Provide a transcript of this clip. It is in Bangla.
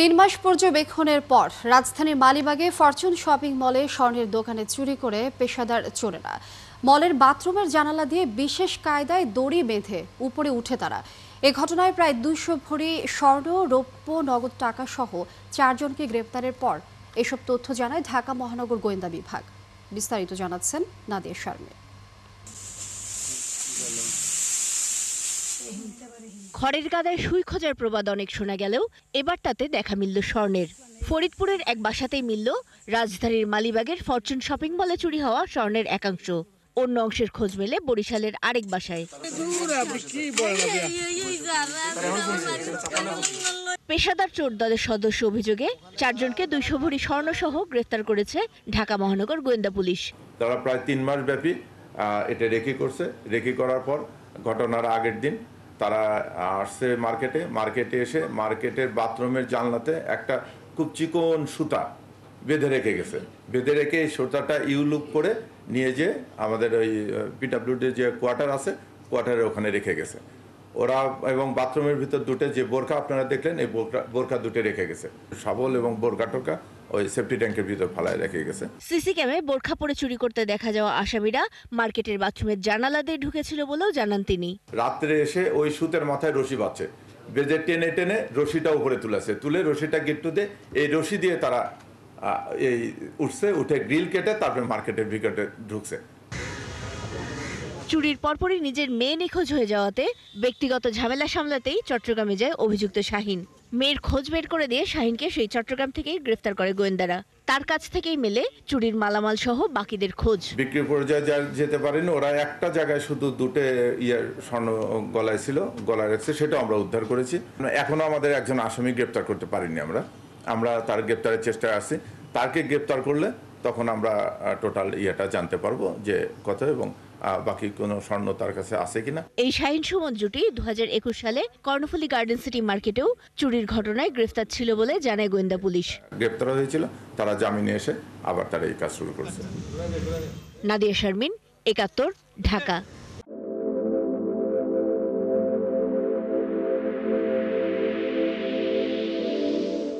৩ মাস পর্যবেক্ষণের পর রাজধানীর মালিবাগে ফরচুন শপিং মলে স্বর্ণের দোকানে চুরি করে পেশাদার চোরেরা। মলের বাথরুমের জানালা দিয়ে বিশেষ কায়দায় দড়ি বেঁধে উপরে উঠে তারা। এ ঘটনায় প্রায় 200 ভরি স্বর্ণ, রৌপ্য, নগদ টাকা সহ 4 জনকে গ্রেপ্তারের পর এসব তথ্য জানায় ঢাকা মহানগর গোয়েন্দা বিভাগ। বিস্তারিত জানাচ্ছেন নাদিয়া শারমিন। খড়ের গাদায় সুই খোঁজার প্রবাদ অনেক শোনা গেলেও এবার তাতে দেখা মিলল স্বর্ণের। ফরিদপুরের এক বাসাতেই মিলল রাজধানীর মালিবাগের ফরচুন শপিং মলে চুরি হওয়া স্বর্ণের একাংশ। অন্য অংশের খোঁজ মেলে বরিশালের আরেক বাসায়। পেশাদার চোর দলের সদস্য অভিযোগে 4 জনকে 200 ভরি স্বর্ণ সহ গ্রেফতার করেছে ঢাকা মহানগর গোয়েন্দা পুলিশ। তারা প্রায় 3 মাস ব্যাপী এটা রেকি করার পর ঘটনার আগের দিন তারা আসছে মার্কেটে এসে মার্কেটের বাথরুমের জানলাতে একটা খুব চিকন সুতা বেঁধে রেখে এই সুতাটা ইউলুপ করে নিয়ে যে আমাদের ওই পিডব্লিউডি যে কোয়ার্টার আছে কোয়ার্টারের ওখানে রেখে গেছে ওরা। এবং বাথরুমের ভিতর দুটো যে বোরকা আপনারা দেখলেন, এই বোরকা দুটো রেখে গেছে। শাবল এবং বোরকা টোকা ওই সেফটি ট্যাঙ্কের ভিতর ফালায় রেখে গেছে। সিসি ক্যামে বোরখা পরে চুরি করতে দেখা যাওয়া আসামিরা মার্কেটের বাথরুমের জানালা দিয়ে ঢুকেছিল বলেও জানান তিনি। রাত্রে এসে ওই সুতের মাথায় রশি বাঁধছে, বেজে টেনে রশিটা উপরে তুলে রশিটা গিট্টুতে এই রশি দিয়ে তারা উঠে গ্রিল কেটে তারপরে মার্কেটের ভিতরে ঢুকছে। চুরির পরপরই নিজের মেয়ে নিখোঁজ হয়ে যাওয়াতে ব্যক্তিগত ঝামেলা সামলাতেই চট্টগ্রামে যায় অভিযুক্ত শাহিন। মেয়ের খোঁজ বের করে দিয়ে শাহিনকে সেই চট্টগ্রাম থেকেই গ্রেফতার করে গোয়েন্দারা। তার কাছ থেকেই মেলে চুরির মালামাল সহ বাকিদের খোঁজ। বিক্রি পর্যায়ে যেতে পারেনি, ওরা একটা জায়গায় শুধু দুটো স্বর্ণ গলায় রাখছে, সেটা আমরা উদ্ধার করেছি। এখনো আমাদের একজন আসামি গ্রেফতার করতে পারিনি। আমরা তার গ্রেফতারের চেষ্টায় আছি। তাকে গ্রেফতার করলে তখন আমরা টোটাল জানতে পারবো যে কত এবং বাকি কোনো স্বর্ণ তার কাছে আছে কিনা। এই শাহিন সুমন জুটি 2021 সালে কর্ণফুলী গার্ডেন সিটি মার্কেটেও চুরির ঘটনায় গ্রেফতার ছিল বলে জানায় গোয়েন্দা পুলিশ। গ্রেফতার হয়েছিল, তারা জামিনে এসে আবার তারা এই কাজ শুরু করেছে। নাদিয়া শারমিন, 71, ঢাকা।